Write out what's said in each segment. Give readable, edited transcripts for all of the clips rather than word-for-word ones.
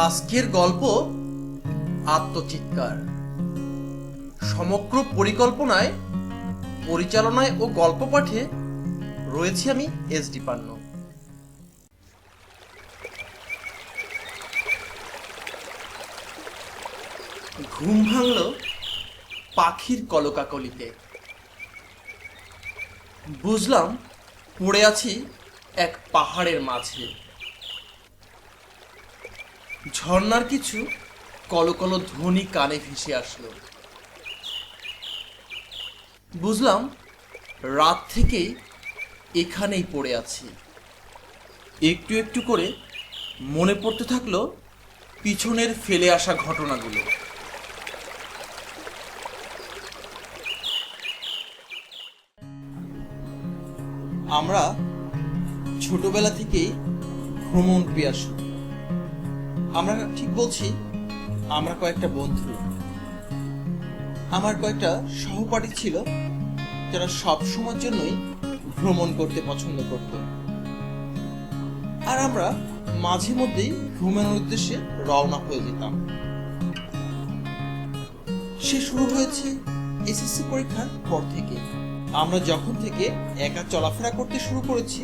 আজকের গল্প আত্মচিৎকার। সমগ্র পরিকল্পনায়, পরিচালনায় ও গল্প পাঠে রয়েছি আমি এসডি পান্ন। ঘুম ভাঙল পাখির কলকাকলিতে। বুঝলাম পড়ে আছি এক পাহাড়ের মাঝে। ঝর্ণার কিছু কলকলো ধ্বনি কানে ভেসে আসলো। বুঝলাম রাত থেকেই এখানেই পড়ে আছি। একটু একটু করে মনে পড়তে থাকলো পিছনের ফেলে আসা ঘটনাগুলো। আমরা ছোটবেলা থেকেই ভ্রমণ পিয়াসু। আমরা ঠিক বলছি, আমরা কয়েকটা বন্ধু, আমার কয়েকটা সহপাঠী ছিল যারা সব সময়ের জন্যই ভ্রমণ করতে পছন্দ করত। আর আমরা মাঝে মধ্যেই ভ্রমণের উদ্দেশ্যে রওনা হয়ে যেতাম। সে শুরু হয়েছে এসএসসি পরীক্ষার পর থেকে। আমরা যখন থেকে একা চলাফেরা করতে শুরু করেছি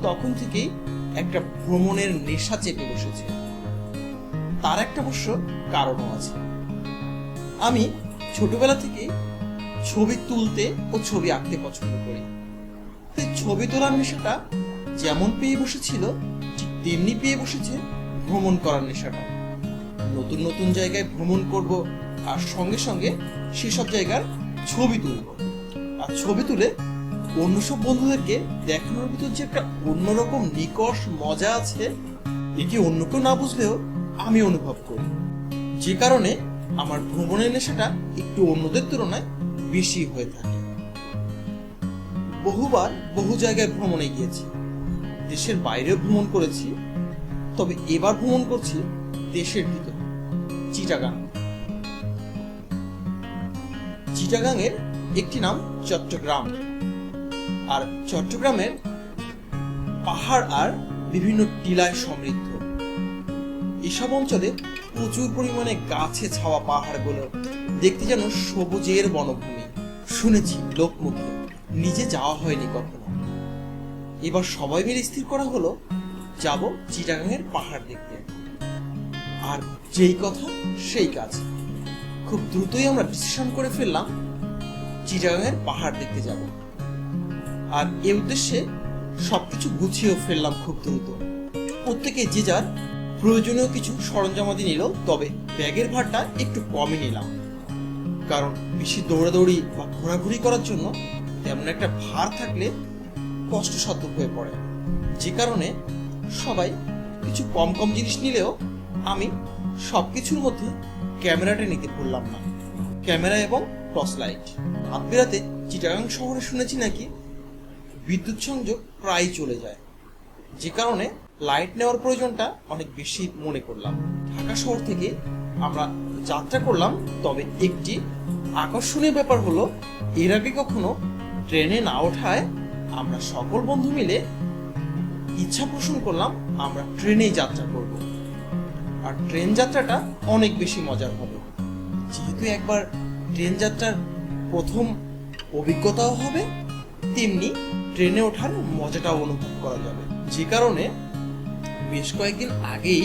তখন থেকেই একটা ভ্রমণের নেশা চেপে বসেছে। তার একটা অবশ্য কারণও আছে। আমি ছোটবেলা থেকে ছবি তুলতে ও ছবি আঁকতে পছন্দ করি। ছবি তোলার নেশাটা যেমন পেয়ে বসেছিল ঠিক তেমনি পেয়ে বসেছে ভ্রমণ করার নেশাটা। নতুন নতুন জায়গায় ভ্রমণ করব আর সঙ্গে সঙ্গে সেসব জায়গার ছবি তুলব। আর ছবি তুলে অন্য সব বন্ধুদেরকে দেখানোর ভিতর যে একটা অন্যরকম নিকষ মজা আছে, একে অন্য কেউ না বুঝলেও আমি অনুভব করি। যে কারণে আমার ভ্রমণের নেশাটা একটু অন্যদের তুলনায় বেশি হয়ে থাকে। বহুবার বহু জায়গায় ভ্রমণে গিয়েছি, দেশের বাইরেও ভ্রমণ করেছি, তবে এবার ভ্রমণ করছি দেশের ভিতর, চিটাগাং। চিটাগাংয়ের একটি নাম চট্টগ্রাম। আর চট্টগ্রামের পাহাড় আর বিভিন্ন টিলায় সমৃদ্ধ। এসব অঞ্চলে প্রচুর পরিমাণে গাছে ছাওয়া পাহাড়গুলো দেখতে যেন সবুজের বনভূমি। শুনেছি লোকমুখে, নিজে যাওয়া হয়নি কখনো। এবার সবাই মিলে স্থির করা হলো যাব চিটাগাংয়ের পাহাড় দেখতে। আর যেই কথা সেই কাজ, খুব দ্রুতই আমরা ডিসিশন করে ফেললাম চিটাগাংয়ের পাহাড় দেখতে যাব। আর এ উদ্দেশ্যে সবকিছু গুছিয়েও ফেললাম খুব দ্রুত। প্রত্যেকে যে যার প্রয়োজনীয় কিছু সরঞ্জামাদি নিল, তবে ব্যাগের ভারটা একটু কমই নিলাম, কারণ বেশি দৌড়াদৌড়ি বা ঘোরাঘুরি করার জন্য তেমন একটা ভার থাকলে কষ্টসাধ্য হয়ে পড়ে। যে কারণে সবাই কিছু কম কম জিনিস নিলেও আমি সবকিছুর মধ্যে ক্যামেরাটা নিতে ভুললাম না। ক্যামেরা এবং টর্চ লাইট। রাত বেরাতে চিটাগাং শহরে শুনেছি নাকি বিদ্যুৎ সংযোগ প্রায় চলে যায়, যে কারণে লাইট নেওয়ার প্রয়োজনটা অনেক বেশি মনে করলাম। ঢাকা শহর থেকে আমরা যাত্রা করলাম, তবে একটি আকর্ষণীয় ব্যাপার হলো এর আগে কখনো ট্রেনে না ওঠায় আমরা সকল বন্ধু মিলে ইচ্ছা পোষণ করলাম আমরা ট্রেনেই যাত্রা করব। আর ট্রেন যাত্রাটা অনেক বেশি মজার হবে, যেহেতু একবার ট্রেন যাত্রার প্রথম অভিজ্ঞতাও হবে, তেমনি ট্রেনে ওঠার মজাটাও অনুভব করা যাবে। যে কারণে বেশ কয়েকদিন আগেই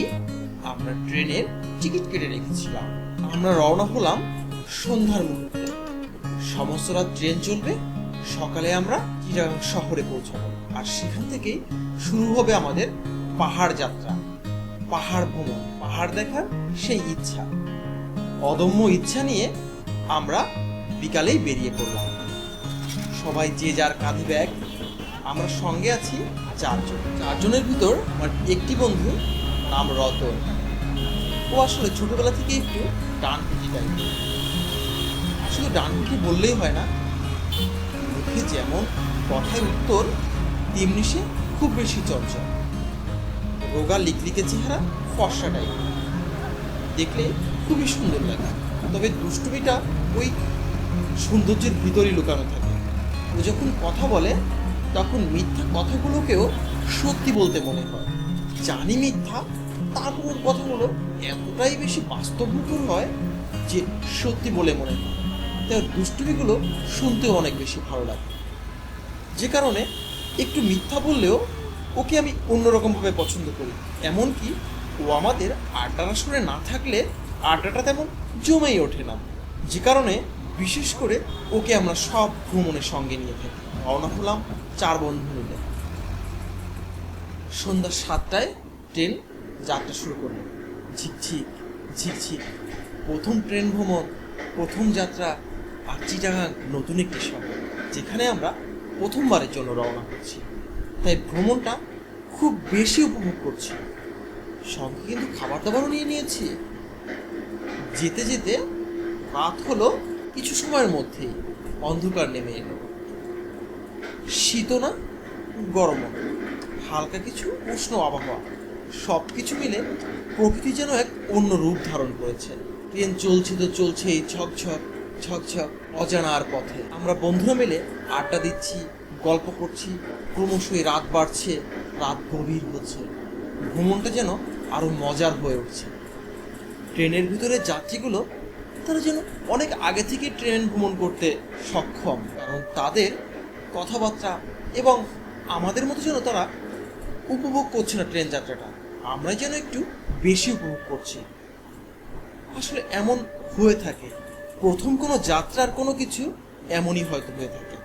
আমরা ট্রেনের টিকিট কেটে রেখেছিলাম। আমরা রওনা হলাম সন্ধ্যার মুহূর্তে। সমস্ত রাত ট্রেন চলবে, সকালে আমরা চিটাগাং শহরে পৌঁছাবো। আর সেখান থেকেই শুরু হবে আমাদের পাহাড় যাত্রা, পাহাড় ভ্রমণ, পাহাড় দেখার সেই ইচ্ছা। অদম্য ইচ্ছা নিয়ে আমরা বিকালেই বেরিয়ে পড়লাম। সবাই যে যার কাঁধে ব্যাগ। আমরা সঙ্গে আছি চারজনের ভিতর আমার একটি বন্ধু নাম রতন। ও আসলে ছোটবেলা থেকে একটু ডানপিটি টাইপের। আসলে ডানপিটি বললেই হয় না, মুখে যেমন কথায় উত্তর তেমনি সে খুব বেশি চঞ্চল। রোগা লিকলিকে চেহারা, ফর্সা টাইপের, দেখলে খুবই সুন্দর লাগে। তবে দুষ্টুমিটা ওই সৌন্দর্যের ভিতরেই লুকানো থাকে। ও যখন কথা বলে তখন মিথ্যা কথাগুলোকেও সত্যি বলতে মনে হয়। জানি মিথ্যা, তারপর ওর কথাগুলো এতটাই বেশি বাস্তবমুখর হয় যে সত্যি বলে মনে হয়। তাই ওর দুষ্টুমিগুলো শুনতেও অনেক বেশি ভালো লাগে, যে কারণে একটু মিথ্যা বললেও ওকে আমি অন্যরকমভাবে পছন্দ করি। এমনকি ও আমাদের আড্ডার আসরে না থাকলে আড্ডাটা তেমন জমেই ওঠে না, যে কারণে বিশেষ করে ওকে আমরা সব ভ্রমণের সঙ্গে নিয়ে থাকি। রওনা হলাম 4 বন্ধু মিলে। সন্ধ্যা 7টায় ট্রেন যাত্রা শুরু করলো। ঝিকঝিক ঝিকঝিক, প্রথম ট্রেন ভ্রমণ, প্রথম যাত্রা, আর চিটাগাং নতুন একটি শহর যেখানে আমরা প্রথমবারের জন্য রওনা করছি। তাই ভ্রমণটা খুব বেশি উপভোগ করছি। সঙ্গে কিন্তু খাবার দাবারও নিয়ে নিয়েছি। যেতে যেতে রাত হলো, কিছু সময়ের মধ্যেই অন্ধকার নেমে এলো। শীতও না, গরমও না, হালকা কিছু উষ্ণ আবহাওয়া, সব কিছু মিলে প্রকৃতি যেন এক অন্য রূপ ধারণ করেছে। ট্রেন চলছে তো চলছেই, ঝকঝক ঝকঝক অজানার পথে। আমরা বন্ধুরা মিলে আড্ডা দিচ্ছি, গল্প করছি। ক্রমশই রাত বাড়ছে, রাত গভীর হচ্ছে। ভ্রমণটা যেন আরো মজার হয়ে উঠছে। ট্রেনের ভিতরে যাত্রীগুলো তারা যেন অনেক আগে থেকে ট্রেন ভ্রমণ করতে সক্ষম, কারণ তাদের কথাবার্তা এবং আমাদের মতো যেন তারা উপভোগ করছে না ট্রেন যাত্রাটা, আমরা যেন একটু বেশি উপভোগ করছি। আসলে এমন হয়ে থাকে, প্রথম কোনো যাত্রার কোনো কিছু এমনই হয়তো হয়ে থাকে।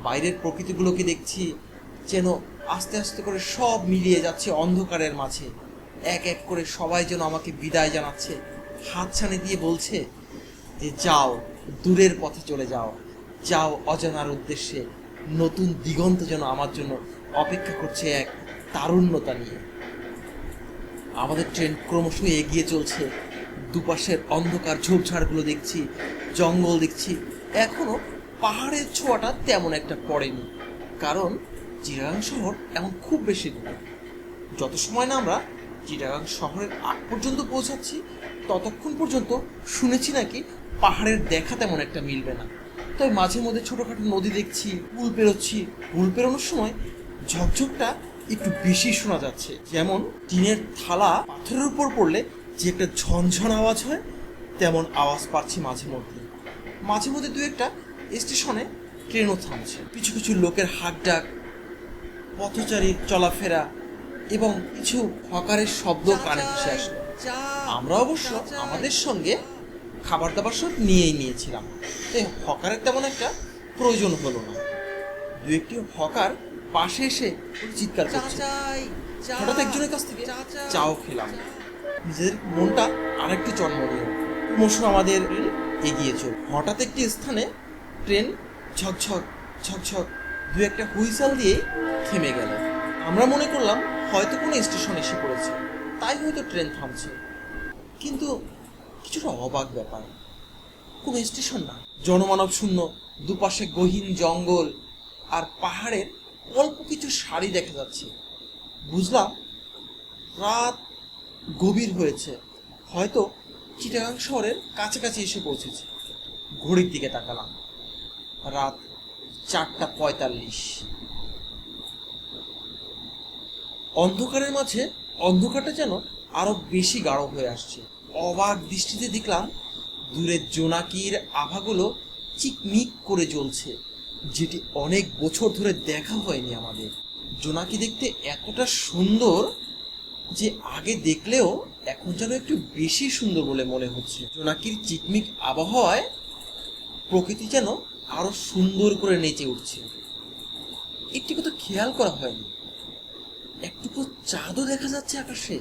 বাইরের প্রকৃতিগুলোকে দেখছি যেন আস্তে আস্তে করে সব মিলিয়ে যাচ্ছে অন্ধকারের মাঝে। এক এক করে সবাই যেন আমাকে বিদায় জানাচ্ছে, হাতছানি দিয়ে বলছে যে যাও, দূরের পথে চলে যাও, যাও অজানার উদ্দেশ্যে। নতুন দিগন্ত যেন আমার জন্য অপেক্ষা করছে এক তারুণ্যতা নিয়ে। আমাদের ট্রেন ক্রমশই এগিয়ে চলছে। দুপাশের অন্ধকার ঝোপঝাড়গুলো দেখছি, জঙ্গল দেখছি। এখনো পাহাড়ের ছোঁয়াটা তেমন একটা পড়েনি, কারণ চিটাগাং শহর এমন খুব বেশি দূরে। যত সময় না আমরা চিটাগাং শহরের আগ পর্যন্ত পৌঁছাচ্ছি, ততক্ষণ পর্যন্ত শুনেছি নাকি পাহাড়ের দেখা তেমন একটা মিলবে না। তাই মাঝে মধ্যে ছোটখাটো নদী দেখছি, পুল পেরোচ্ছি। পুল পেরোনোর সময় ঝকঝকটা একটু বেশি শোনা যাচ্ছে, যেমন টিনের থালা পাথরের উপর পড়লে যে একটা ঝনঝন আওয়াজ হয়, তেমন আওয়াজ পাচ্ছি মাঝে মধ্যে। মাঝে মধ্যে দু একটা স্টেশনে ট্রেনও থামছে। কিছু কিছু লোকের হাঁক ডাক, পথচারীর চলাফেরা এবং কিছু হকারের শব্দ কানে ভেসে আসলো। আমরা অবশ্য আমাদের সঙ্গে খাবার দাবার সব নিয়েই নিয়েছিলাম, তাই হকারের তেমন একটা প্রয়োজন হলো না। দু একটি হকার পাশে এসে চিৎকার করছে। হঠাৎ একজনের কাছ থেকে চাও খেলাম, নিজেদের মনটা আরেকটু চন্মনীয়। ক্রমশ আমাদের এগিয়ে চল। হঠাৎ একটি স্থানে ট্রেন ঝকঝক ঝকঝক দু একটা হুইসেল দিয়ে থেমে গেল। আমরা মনে করলাম হয়তো কোনো স্টেশন এসে পড়েছে, তাই হয়তো ট্রেন থামছে। কিন্তু কিছুটা অবাক ব্যাপার, কোনো স্টেশন না, জনমানব শূন্য। দুপাশে গহীন জঙ্গল আর পাহাড়ের অল্প কিছু সারি দেখা যাচ্ছে। বুঝলাম রাত গভীর হয়েছে, হয়তো চিটাগাং শহরের কাছাকাছি এসে পৌঁছেছে। ঘড়ির দিকে তাকালাম, রাত 4:45। অন্ধকারের মাঝে অন্ধকারটা যেন আরো বেশি গাঢ় হয়ে আসছে। অবাক দৃষ্টিতে দেখলাম দূরের জোনাকির আভাগুলো চিকমিক করে জ্বলছে, যেটি অনেক বছর ধরে দেখা হয়নি আমাদের। জোনাকি দেখতে এতটা সুন্দর যে আগে দেখলেও এখন যেন একটু বেশি সুন্দর বলে মনে হচ্ছে। জোনাকির চিকমিক আবহাওয়ায় প্রকৃতি যেন আরো সুন্দর করে নেচে উঠছে। একটি কথা খেয়াল করা হয়নি, একটুকু চাঁদও দেখা যাচ্ছে আকাশে।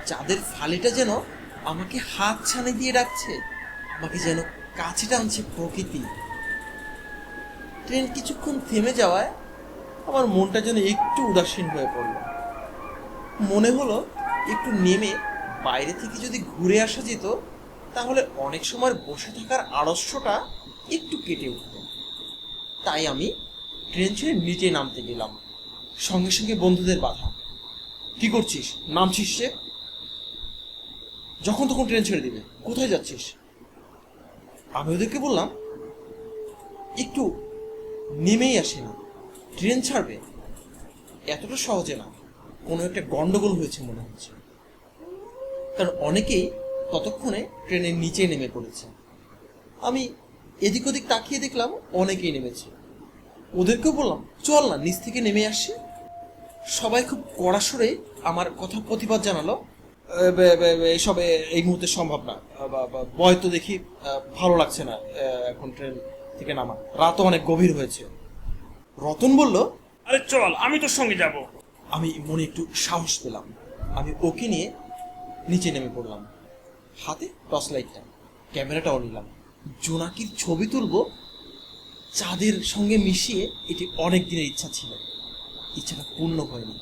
চাঁদের ফালিটা যেন আমাকে হাত ছানি দিয়ে ডাকছে, আমাকে যেন কাছে টানছে প্রকৃতি। ট্রেন কিছুক্ষণ থেমে যাওয়ায় আমার মনটা যেন একটু উদাসীন হয়ে পড়ল। মনে হলো একটু নেমে বাইরে থেকে যদি ঘুরে আসা যেত, তাহলে অনেক সময় বসে থাকার আলস্যটা একটু কেটে উঠত। তাই আমি ট্রেন ছেড়ে নিচে নামতে গেলাম। সঙ্গে সঙ্গে বন্ধুদের বাধা, কি করছিস, নামছিস সে? যখন তখন ট্রেন ছেড়ে দিবে, কোথায় যাচ্ছিস? আমি ওদেরকে বললাম একটু নেমেই আসে না, ট্রেন ছাড়বে এতটা সহজে না, কোনো একটা গন্ডগোল হয়েছে মনে হচ্ছে। কারণ অনেকেই ততক্ষণে ট্রেনের নিচে নেমে পড়েছে। আমি এদিক ওদিক তাকিয়ে দেখলাম অনেকেই নেমেছে। ওদেরকেও বললাম, চল না নিচ থেকে নেমে আসি। সবাই খুব কড়া সুরে আমার কথা প্রতিবাদ জানালো, এসব এই মুহূর্তে সম্ভব না, বয় তো দেখি ভালো লাগছে না এখন ট্রেন থেকে নামা, রাতও অনেক গভীর হয়েছে। রতন বলল, আরে চল, আমি তোর সঙ্গে যাব। আমি মনে একটু সাহস পেলাম। আমি ওকে নিয়ে নিচে নেমে পড়লাম। হাতে টর্চ লাইটটা, ক্যামেরাটাও নিলাম। জোনাকির ছবি তুলবো চাঁদের সঙ্গে মিশিয়ে, এটি অনেক দিনের ইচ্ছা ছিল, ইচ্ছাটা পূর্ণ হয়নি।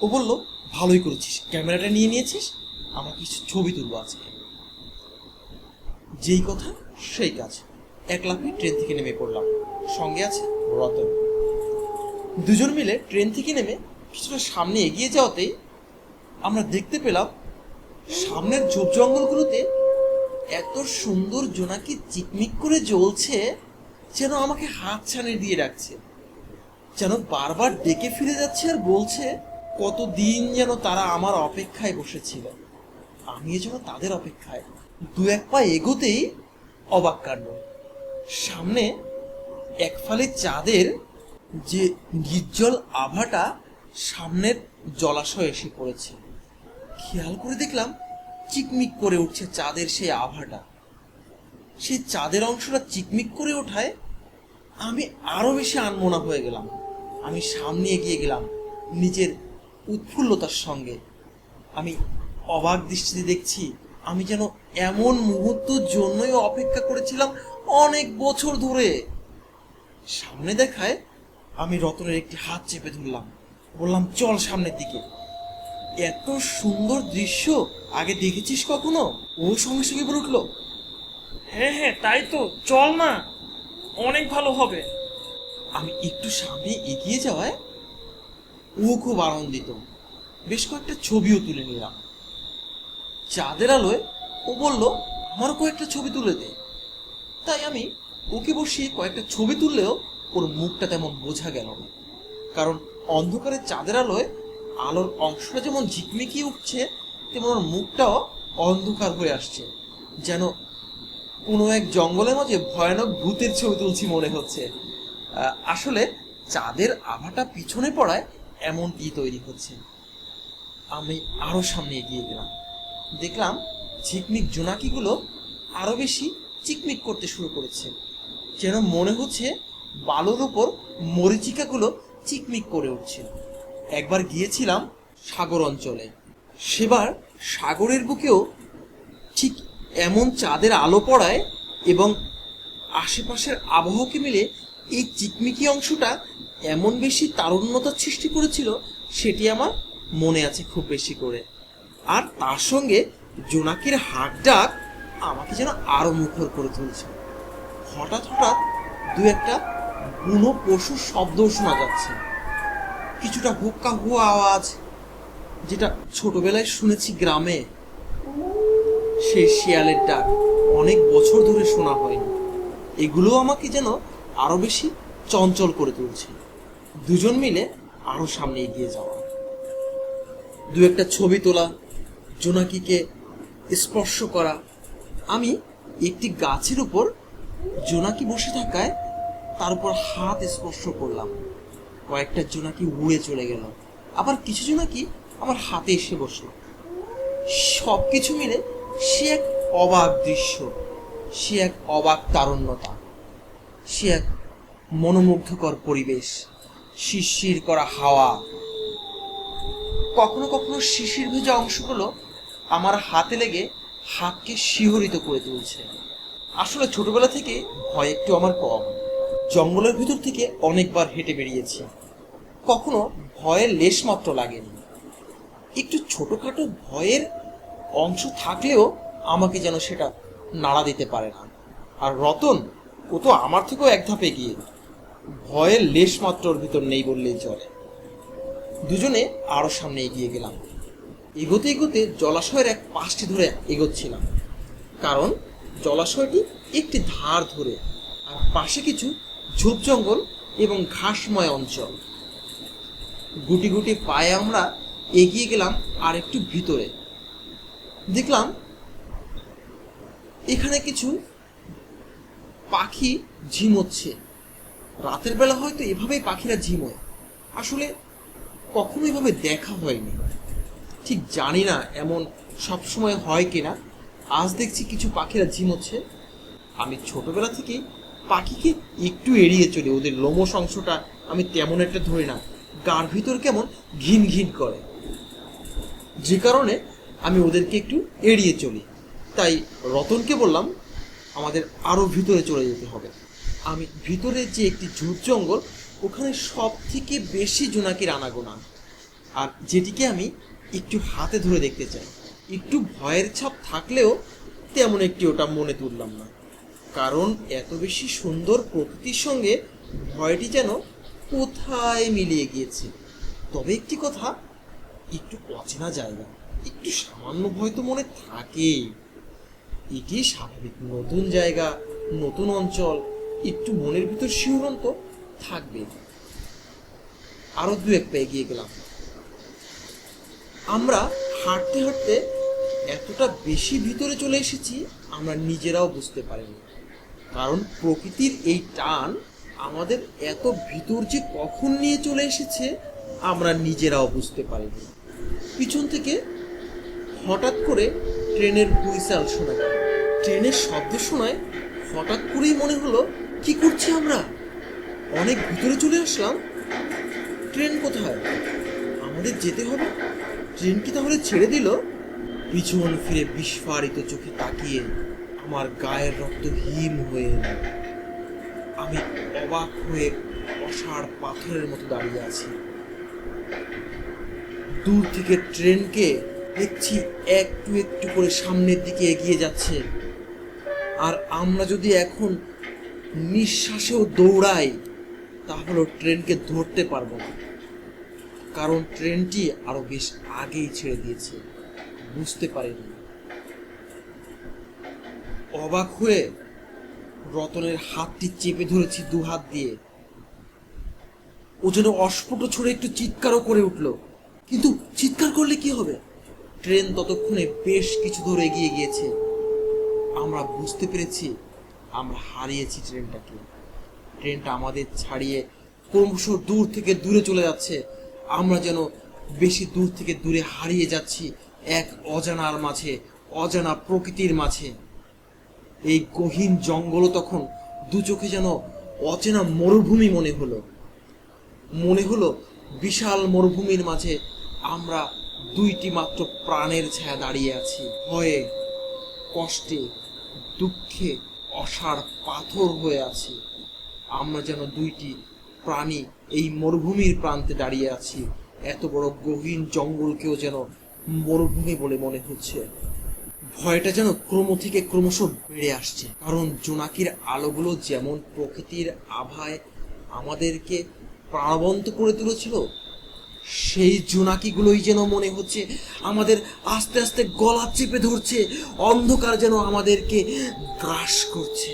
ও বলল, ভালোই করেছিস, ক্যামেরাটা নিয়ে নিয়েছিস, আমার কিছু ছবি তুলবো আজকে। যেই কথা সেই কাজ, এক লাফে ট্রেন থেকে নেমে পড়লাম। সঙ্গে আছে রতন। দুজন মিলে ট্রেন থেকে নেমে কিছুটা সামনে এগিয়ে যাওয়াতেই আমরা দেখতে পেলাম সামনের ঝোপ জঙ্গলগুলোতে এত সুন্দর জোনাকি চিকমিক করে জ্বলছে, যেন আমাকে হাত ছানি দিয়ে রাখছে, যেন বারবার ডেকে ফিরে যাচ্ছে আর বলছে কতদিন যেন তারা আমার অপেক্ষায় বসেছিল, আমি যেন তাদের অপেক্ষায়। দু এক পা এগোতেই অবাক কাণ্ড, সামনে এক ফালি চাঁদের যে নির্জল আভাটা সামনের জলাশয়ে এসে পড়েছে। খেয়াল করে দেখলাম চিকমিক করে উঠছে চাঁদের সেই আভাটা। সেই চাঁদের অংশটা চিকমিক করে ওঠায় আমি আরো বেশি আনমনা হয়ে গেলাম। আমি সামনে এগিয়ে গেলাম নিজের উৎফুল্লতার সঙ্গে। আমি অবাক দৃষ্টিতে দেখছি, আমি যেন এমন মুহূর্তের জন্যই অপেক্ষা করেছিলাম অনেক বছর ধরে। সামনে দেখায় আমি রতনের একটি হাত চেপে ধরলাম, বললাম, চল সামনের দিকে। এত সুন্দর দৃশ্য আগে দেখেছিস কখনো? ও সঙ্গে সঙ্গে বলে উঠলো, হ্যাঁ হ্যাঁ, তাই তো, চল না, অনেক ভালো হবে। আমি একটু সামনে এগিয়ে যাওয়ায় ও খুব আনন্দিত। বেশ কয়েকটা ছবিও তুলে নিলাম। চাঁদের আলোয় ও বলল, আমারও কয়েকটা ছবি তুলে দে। তাই আমি ওকে বসিয়ে কয়েকটা ছবি তুললেও ওর মুখটা তেমন বোঝা গেল না, কারণ অন্ধকারে চাঁদের আলোয় আলোর অংশটা যেমন ঝিকমিকিয়ে উঠছে, তেমন ওর মুখটাও অন্ধকার হয়ে আসছে, যেন কোনো এক জঙ্গলের মাঝে ভয়ানক ভূতের ছবি তুলছি মনে হচ্ছে। আসলে চাঁদের আভাটা পিছনে পড়ায় এমনটি তৈরি হচ্ছে। আমি আরো সামনে এগিয়ে গেলাম, দেখলাম ঝিকমিক জোনাকিগুলো আরো বেশি চিকমিক করতে শুরু করেছে, যেন মনে হচ্ছে বালুর উপর মরিচিকাগুলো চিকমিক করে উঠছে। একবার গিয়েছিলাম সাগর অঞ্চলে, সেবার সাগরের বুকেও ঠিক এমন চাঁদের আলো পড়ায় এবং আশেপাশের আবহাওয়াকে মিলে এই চিকমিকি অংশটা এমন বেশি তারুণ্যতার সৃষ্টি করেছিল, সেটি আমার মনে আছে খুব বেশি করে। আর তার সঙ্গে জোনাকির হাঁক ডাক আমাকে যেন আরো মুখর করে তুলছে। হঠাৎ হঠাৎ দু একটা বুনো পশুর শব্দও শোনা যাচ্ছে, কিছুটা হুক্কা হুয়া আওয়াজ, যেটা ছোটবেলায় শুনেছি গ্রামে। সেই শিয়ালের ডাক অনেক বছর ধরে শোনা হয়নি। এগুলো আমাকে যেন আরো বেশি চঞ্চল করে তুলছে। দুজন মিলে আরো সামনে এগিয়ে যাওয়া, দু একটা ছবি তোলা, জোনাকিকে স্পর্শ করা। আমি একটি গাছের উপর জোনাকি বসে থাকায় তার উপর হাত স্পর্শ করলাম। কয়েকটা জোনাকি উড়ে চলে গেল, আবার কিছু জোনাকি আমার হাতে এসে বসলো। সবকিছু মিলে সে এক অবাক দৃশ্য, সে এক অবাক তারুণ্যতা, সে এক মনোমুগ্ধকর পরিবেশ। শিরশির করা হাওয়া, কখনো কখনো শিশির ভেজা অংশগুলো আমার হাতে লেগে হাতকে শিহরিত করে তুলছে। আসলে ছোটবেলা থেকে ভয় একটু আমার কম। জঙ্গলের ভিতর থেকে অনেকবার হেঁটে বেরিয়েছি, কখনো ভয়ের লেশ মাত্র লাগেনি। একটু ছোটখাটো ভয়ের অংশ থাকলেও আমাকে যেন সেটা নাড়া দিতে পারে না। আর রতন, ও তো আমার থেকেও এক ধাপ এগিয়ে, ভয়ের লেশ মাত্র ওর ভিতর নেই বললেই চলে। দুজনে আরো সামনে এগিয়ে গেলাম। এগোতে এগোতে জলাশয়ের এক পাশটি ধরে এগোচ্ছিলাম, কারণ জলাশয়টি একটি ধার ধরে, আর পাশে কিছু ঝোপ জঙ্গল এবং ঘাসময় অঞ্চল। গুটি গুটি পায়ে আমরা এগিয়ে গেলাম আর একটু ভিতরে। দেখলাম এখানে কিছু পাখি ঝিমোচ্ছে। রাতের বেলা হয়তো এভাবেই পাখিরা ঝিমোয়, আসলে কখনো এভাবে দেখা হয়নি। ঠিক জানি না এমন সবসময় হয় কিনা। আজ দেখছি কিছু পাখিরা ঝিমোচ্ছে। আমি ছোটবেলা থেকে পাখিকে একটু এড়িয়ে চলি, ওদের লোমশ অংশটা আমি তেমন একটা ধরি না, গার ভিতর কেমন ঘিন ঘিন করে, যে কারণে আমি ওদেরকে একটু এড়িয়ে চলি। তাই রতনকে বললাম আমাদের আরো ভিতরে চলে যেতে হবে। আমি ভিতরে যে একটি ঝুট জঙ্গল, ওখানে সব থেকে বেশি জোনাকির আনাগোনা, আর যেটিকে আমি একটু হাতে ধরে দেখতে চাই। একটু ভয়ের ছাপ থাকলেও তেমন একটি ওটা মনে তুললাম না, কারণ এত বেশি সুন্দর প্রকৃতির সঙ্গে ভয়টি যেন কোথায় মিলিয়ে গিয়েছে। তবে একটি কথা, একটু অচেনা জায়গা, একটু সামান্য ভয় তো মনে থাকেই। এটি স্বাভাবিক, নতুন জায়গা, নতুন অঞ্চল, একটু মনের ভিতর শিহরণ তো থাকবে। আরো দু এক পা এগিয়ে গেলাম। আমরা হাঁটতে হাঁটতে এতটা বেশি ভিতরে চলে এসেছি আমরা নিজেরাও বুঝতে পারিনি, কারণ প্রকৃতির এই টান আমাদের এত ভিতর যে কখন নিয়ে চলে এসেছে আমরা নিজেরাও বুঝতে পারিনি। পিছন থেকে হঠাৎ করে ট্রেনের হুইসেল শোনা গেল। ট্রেনের শব্দ শোনায় হঠাৎ করেই মনে হলো, কি করছি আমরা? অনেক ভিতরে চলে আসলাম, ট্রেন কোথায়? আমাদের যেতে হবে। ট্রেন কি তাহলে ছেড়ে দিল? পিছন ফিরে বিস্ফারিত চোখে তাকিয়ে আমার গায়ের রক্ত হিম হয়ে এলো। আমি অবাক হয়ে অসাড় পাথরের মতো দাঁড়িয়ে আছি। দূর থেকে ট্রেনকে দেখছি একটু একটু করে সামনের দিকে এগিয়ে যাচ্ছে। আর আমরা যদি এখন নিঃশ্বাসেও দৌড়াই তাহলে ট্রেনকে ধরতে পারবো না, কারণ ট্রেনটি আরো বেশ আগেই ছেড়ে দিয়েছে, বুঝতে পারিনি। অবাক হয়ে রতনের হাতটি চেপে ধরেছি দু হাত দিয়ে। ও যেন অস্ফুট ছড়ে একটু চিৎকারও করে উঠল, কিন্তু চিৎকার করলে কি হবে? ট্রেন ততক্ষণে বেশ কিছু দূর এগিয়ে গিয়েছে। আমরা বুঝতে পেরেছি আমরা হারিয়েছি ট্রেনটাকে। ট্রেনটা আমাদের ছাড়িয়ে ক্রমশ দূর থেকে দূরে চলে যাচ্ছে। আমরা যেন বেশি দূর থেকে দূরে হারিয়ে যাচ্ছি এক অজানার মাঝে, অজানা প্রকৃতির মাঝে। এই গহীন জঙ্গল তখন দু চোখে যেন অচেনা মরুভূমি মনে হলো বিশাল মরুভূমির মাঝে আমরা দুইটি মাত্র প্রাণের ছায়া দাঁড়িয়ে আছি। ভয়ে, কষ্টে, দুঃখে অসাড় পাথর হয়ে আছি। আমরা যেন দুইটি প্রাণী এই মরুভূমির প্রান্তে দাঁড়িয়ে আছি। এত বড় গহীন জঙ্গলকেও যেন মরুভূমি বলে মনে হচ্ছে। ভয়টা যেন ক্রম থেকে ক্রমশ বেড়ে আসছে, কারণ জোনাকির আলোগুলো যেমন প্রকৃতির আভায় আমাদেরকে প্রাণবন্ত করে তুলেছিল, সেই জোনাকিগুলোই যেন মনে হচ্ছে আমাদের আস্তে আস্তে গলা চেপে ধরছে। অন্ধকার যেন আমাদেরকে গ্রাস করছে।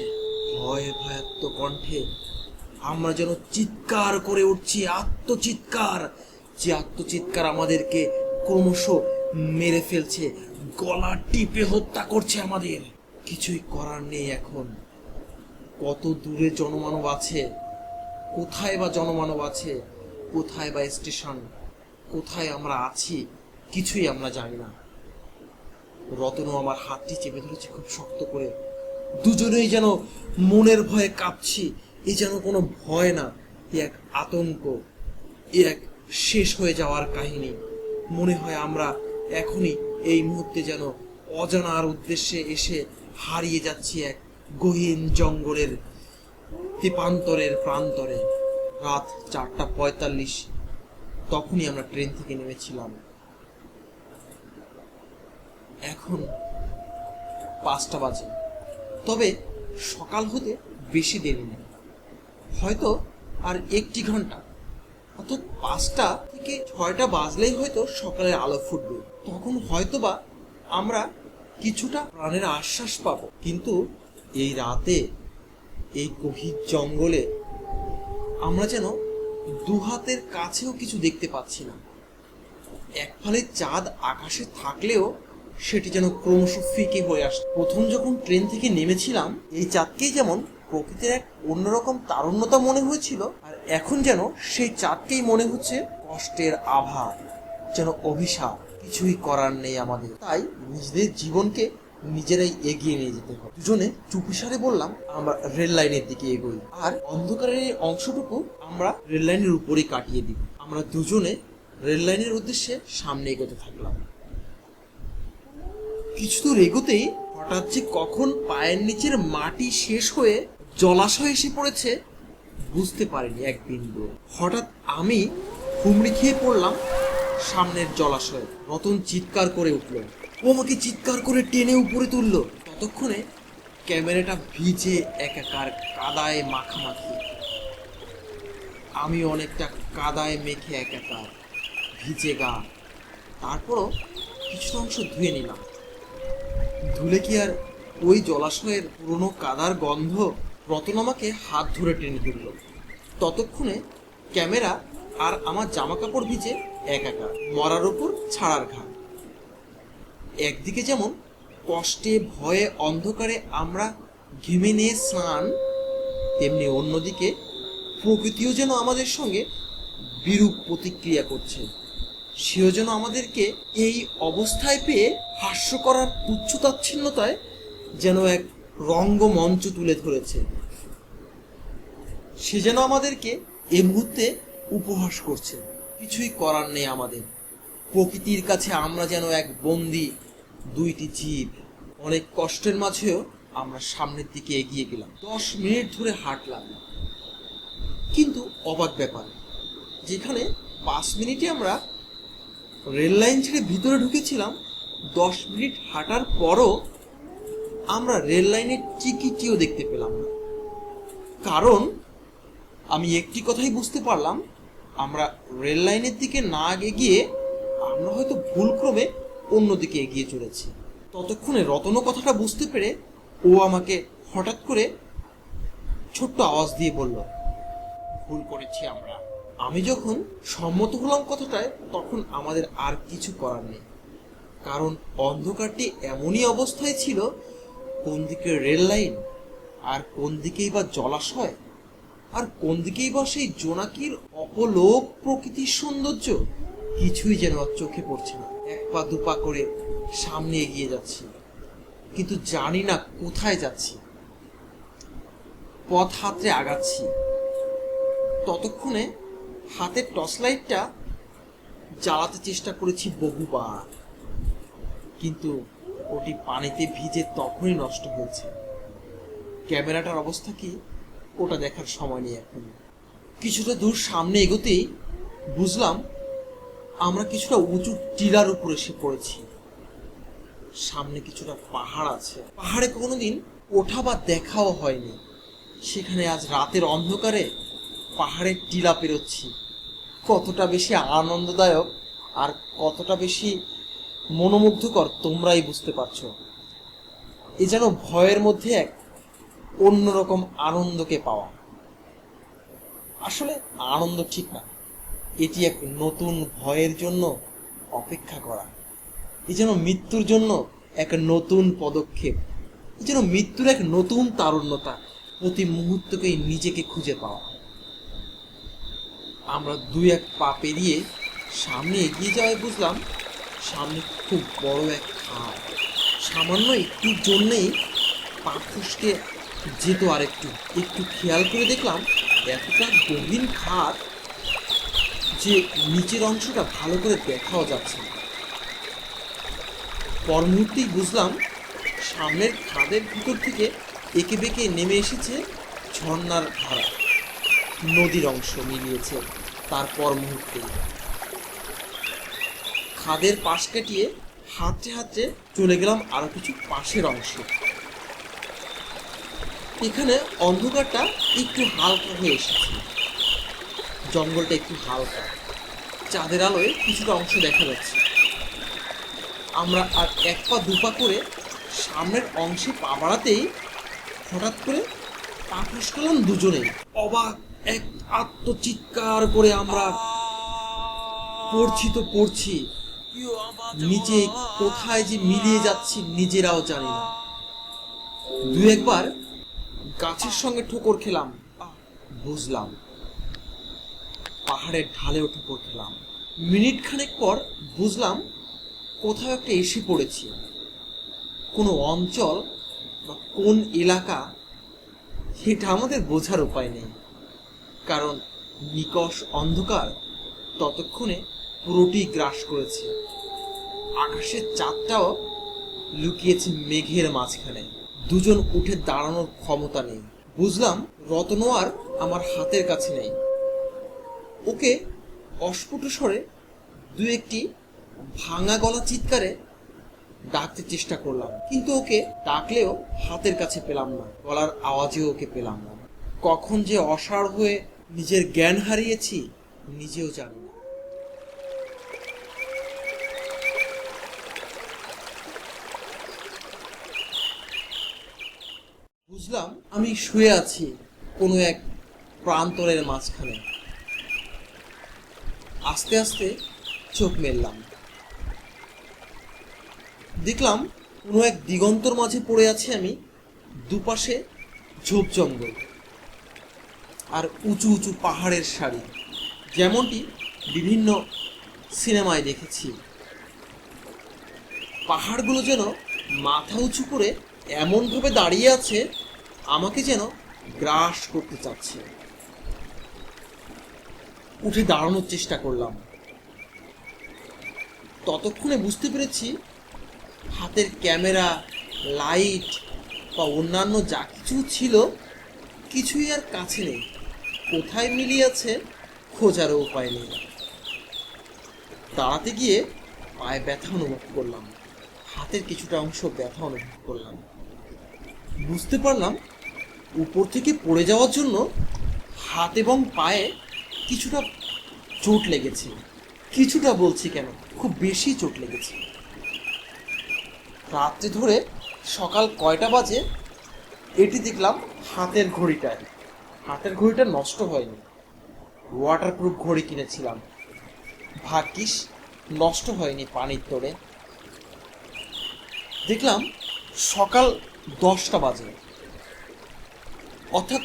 ভয়ে ভয়াত্ম কণ্ঠে আমরা যেন চিৎকার করে উঠছি, আত্মচিৎকার, যে আত্মচিৎকার আমাদেরকে ক্রমশ মেরে ফেলছে, গলা টিপে হত্যা করছে আমাদের। কিছুই করার নেই এখন। কত দূরে জনমানব আছে, কোথায় বা জনমানব আছে, কোথায় বা স্টেশন, কোথায় আমরা আছি কিছুই আমরা জানি না। রতনও আমার হাতটি চেপে ধরেছে খুব শক্ত করে। দুজনেই যেন মনের ভয়ে কাঁপছি। এ যেন কোনো ভয় না, এ এক আতঙ্ক, এ এক শেষ হয়ে যাওয়ার কাহিনী। মনে হয় আমরা এখনই এই মুহূর্তে যেন অজানার উদ্দেশ্যে এসে হারিয়ে যাচ্ছি এক গহীন জঙ্গলের দ্বীপান্তরের প্রান্তরে। রাত 4:45, তখনই আমরা ট্রেন থেকে নেমেছিলাম। এখন 5টা বাজে, তবে সকাল হতে বেশি দেরি নেই, হয়তো আর 1 ঘন্টা, অর্থাৎ 5টা থেকে 6টা বাজলেই হয়তো সকালের আলো ফুটবে। তখন হয়তোবা আমরা কিছুটা প্রাণের আশ্বাস পাবো। কিন্তু এই রাতে এই গভীর জঙ্গলে আমরা যেন দু হাতের কাছেও কিছু দেখতে পাচ্ছি না। এক ফালি চাঁদ আকাশে থাকলেও সেটি যেন ক্রমশ ফিকে হয়ে আসছে। প্রথম যখন ট্রেন থেকে নেমেছিলাম এই চাঁদকেই যেমন প্রকৃতির এক অন্যরকম তারুণ্যতা মনে হয়েছিল, আর এখন যেন সেই চাঁদকেই মনে হচ্ছে কষ্টের আভা, যেন অভিশাপ। কিছুই করার নেই আমাদের, তাই নিজেদের জীবনকে নিজেরাই এগিয়ে নিয়ে যেতে হবে। দুজনে চুপিসারে বললাম আমরা রেল লাইনের দিকে এগোই, আর অন্ধকারের এই অংশটুকু আমরা রেল লাইনের উপরেই কাটিয়ে দিব। আমরা দুজনে রেল লাইনের উদ্দেশ্যে সামনে এগোতে থাকলাম। কিছু দূর এগোতেই হঠাৎ যে কখন পায়ের নিচের মাটি শেষ হয়ে জলাশয় এসে পড়েছে বুঝতে পারিনি এক বিন্দু। হঠাৎ আমি হুমড়ি খেয়ে পড়লাম সামনের জলাশয়ে। রতন চিৎকার করে উঠল, ও আমাকে চিৎকার করে টেনে উপরে তুললো। ততক্ষণে ক্যামেরাটা ভিজে একাকার, কাদায় মাখামাখি। আমি অনেকটা কাদায় মেখে একাকার, ভিজে গা। তারপরও কিছুটা অংশ ধুয়ে নিলাম। ধুলে কি আর ওই জলাশয়ের পুরনো কাদার গন্ধ? রতন আমাকে হাত ধরে টেনে তুলল। ততক্ষণে ক্যামেরা আর আমার জামা কাপড় ভিজে একাকার, মরার উপর ছাড়ার ঘা। একদিকে যেমন কষ্টে ভয়ে অন্ধকারে আমরা ঘেমে নিয়ে স্নান, তেমনি অন্যদিকে প্রকৃতিও যেন আমাদের সঙ্গে বিরূপ প্রতিক্রিয়া করছে। সেও যেন আমাদেরকে এই অবস্থায় পেয়ে হাস্য করার তুচ্ছতাচ্ছিন্নতায় যেন এক রঙ্গমঞ্চ তুলে ধরেছে। সে যেন আমাদেরকে এই মুহূর্তে উপহাস করছে। কিছুই করার নেই আমাদের, প্রকৃতির কাছে আমরা যেন এক বন্দী, দুইটি জীব। অনেক কষ্টের মাঝেও আমরা সামনের দিকে এগিয়ে গেলাম। 10 মিনিট ধরে হাঁটলাম, কিন্তু অবাক ব্যাপার, যেখানে 5 মিনিটে আমরা রেল লাইন ছেড়ে ভিতরে ঢুকেছিলাম, 10 মিনিট হাঁটার পরও আমরা রেল লাইনের টিকিটিও দেখতে পেলাম না। কারণ আমি একটি কথাই বুঝতে পারলাম, আমরা রেল লাইনের দিকে না এগিয়ে আমরা হয়তো ভুলক্রমে অন্যদিকে এগিয়ে চলেছি। ততক্ষণে রতনও কথাটা বুঝতে পেরে ও আমাকে হঠাৎ করে ছোট্ট আওয়াজ দিয়ে বলল, ভুল করেছি আমরা। আমি যখন সম্মত হলাম কথাটায়, তখন আমাদের আর কিছু করার নেই। কারণ অন্ধকারটি এমনই অবস্থায় ছিল, কোন দিকে রেল লাইন, আর কোন দিকেই বা জলাশয়, আর কোন দিকেই বা সেই জোনাকির অপলোক প্রকৃতির সৌন্দর্য, কিছুই যেন আর চোখে পড়ছে না। 1 পা 2 পা করে সামনে এগিয়ে যাচ্ছি, কিন্তু জানি না কোথায় যাচ্ছি। পথ হাতড়ে আগাচ্ছি। ততক্ষণে হাতের টর্চ লাইটটা জ্বালাতে চেষ্টা করেছি বহুবার, কিন্তু ওটি পানিতে ভিজে তখনই নষ্ট হয়েছে। ক্যামেরাটার অবস্থা কি ওটা দেখার সময় নেই এখন। কিছুটা দূর সামনে এগোতেই বুঝলাম আমরা কিছুটা উঁচু টিলার উপর এসে পড়েছি। সামনে কিছুটা পাহাড় আছে, পাহাড়ে কোনোদিন ওঠা বা দেখাও হয়নি, সেখানে আজ রাতের অন্ধকারে পাহাড়ের টিলা পেরোচ্ছি। কতটা বেশি আনন্দদায়ক আর কতটা বেশি মনোমুগ্ধকর তোমরাই বুঝতে পারছো। এ যেন ভয়ের মধ্যে এক অন্যরকম আনন্দকে পাওয়া। আসলে আনন্দ ঠিক না, এটি এক নতুন ভয়ের জন্য অপেক্ষা করা। এ যেন মৃত্যুর জন্য এক নতুন পদক্ষেপ, এ যেন মৃত্যুর এক নতুন তারুণ্যতা, প্রতি মুহূর্তকেই নিজেকে খুঁজে পাওয়া। আমরা 2-1 পা পেরিয়ে সামনে এগিয়ে যাওয়ায় বুঝলাম সামনে খুব বড় এক খাদ। সামান্য একটুর জন্যেই পা ফসকে যেত। আর একটু খেয়াল করে দেখলাম এতটা গভীর খাদ যে নিচের অংশটা ভালো করে দেখাও যাচ্ছে না। পর মুহূর্তেই বুঝলাম সামনের খাদের ভিতর থেকে এঁকে বেঁকে নেমে এসেছে ঝর্ণার ধারা, নদীর অংশ মিলিয়েছে। তারপর মুহূর্তে খাদের পাশ কাটিয়ে হাঁটতে হাঁটতে চলে গেলাম আরো কিছু পাশের অংশে। এখানে অন্ধকারটা একটু হালকা হয়ে এসেছে, জঙ্গলটা একটু হালকা, চাঁদের আলোয় কিছুটা অংশ দেখা যাচ্ছে। আমরা আর 1 পা 2 পা করে সামনের অংশে পা বাড়াতেই হঠাৎ করে পা ফসকালাম দুজনেই। অবাক এক আত্মচিৎকার করে আমরা পড়ছি তো পড়ছি, নিচে কোথায় যে মিলিয়ে যাচ্ছি নিজেরাও জানি না। দু একবার গাছের সঙ্গে ঠোকর খেলাম, বুঝলাম পাহাড়ের ঢালেও ঠোকর খেলাম। মিনিট খানেক পর বুঝলাম কোথাও একটা এসে পড়েছি। কোনো অঞ্চল বা কোন এলাকা সেটা আমাদের বোঝার উপায় নেই, কারণ নিকষ অন্ধকার ততক্ষণে পুরোটি গ্রাস করেছে। আকাশের চাঁদটাও লুকিয়েছে মেঘের মাঝখানে। দুজন উঠে দাঁড়ানোর ক্ষমতা নেই। বুঝলাম রতনও আর আমার হাতের কাছে নেই। ওকে অস্ফুট স্বরে দু একটি ভাঙা গলা চিৎকারে ডাকতে চেষ্টা করলাম, কিন্তু ওকে ডাকলেও হাতের কাছে পেলাম না, গলার আওয়াজেও ওকে পেলাম না। কখন যে অসাড় হয়ে নিজের জ্ঞান হারিয়েছি নিজেও জানি না। বুঝলাম আমি শুয়ে আছি কোনো এক প্রান্তরের মাঝখানে। আস্তে আস্তে চোখ মেললাম, দেখলাম কোনো এক দিগন্তর মাঝে পড়ে আছি আমি। দুপাশে ঝোপ জঙ্গল আর উঁচু উঁচু পাহাড়ের সারি, যেমনটি বিভিন্ন সিনেমায় দেখেছি। পাহাড়গুলো যেন মাথা উঁচু করে এমনভাবে দাঁড়িয়ে আছে আমাকে যেন গ্রাস করতে চাচ্ছে। উঠে দাঁড়ানোর চেষ্টা করলাম, ততক্ষণে বুঝতে পেরেছি হাতের ক্যামেরা, লাইট বা অন্যান্য যা কিছু ছিল কিছুই আর কাছে নেই। কোথায় মিলিয়ে আছে খোঁজারও উপায় নেই। দাঁড়াতে গিয়ে পায়ে ব্যথা অনুভব করলাম, হাতের কিছুটা অংশ ব্যথা অনুভব করলাম। বুঝতে পারলাম উপর থেকে পড়ে যাওয়ার জন্য হাত এবং পায়ে কিছুটা চোট লেগেছে। কিছুটা বলছি কেন, খুব বেশি চোট লেগেছে। রাত্রে ধরে সকাল কয়টা বাজে এটি দেখলাম হাতের ঘড়িটায়। হাতের ঘড়িটা নষ্ট হয়নি, ওয়াটারপ্রুফ ঘড়ি কিনেছিলাম, ভাগ্যিস নষ্ট হয়নি পানির তোড়ে। দেখলাম সকাল 10টা বাজে, অর্থাৎ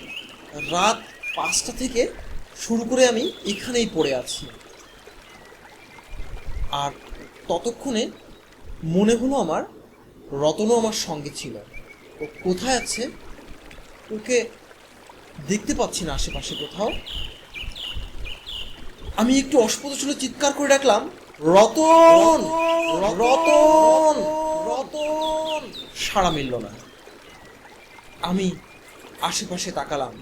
রাত 5টা থেকে শুরু করে আমি এখানেই পড়ে আছি। আর ততক্ষণে মনে হলো আমার রতনও আমার সঙ্গে ছিল। ও কোথায় আছে ওকে দেখতে পাচ্ছি না আশেপাশে কোথাও। আমি একটু অস্ফুট ছিল চিৎকার করে ডাকলাম, রতন রতন রতন। সাড়া মিলল না। আমি আশেপাশে তাকালাম,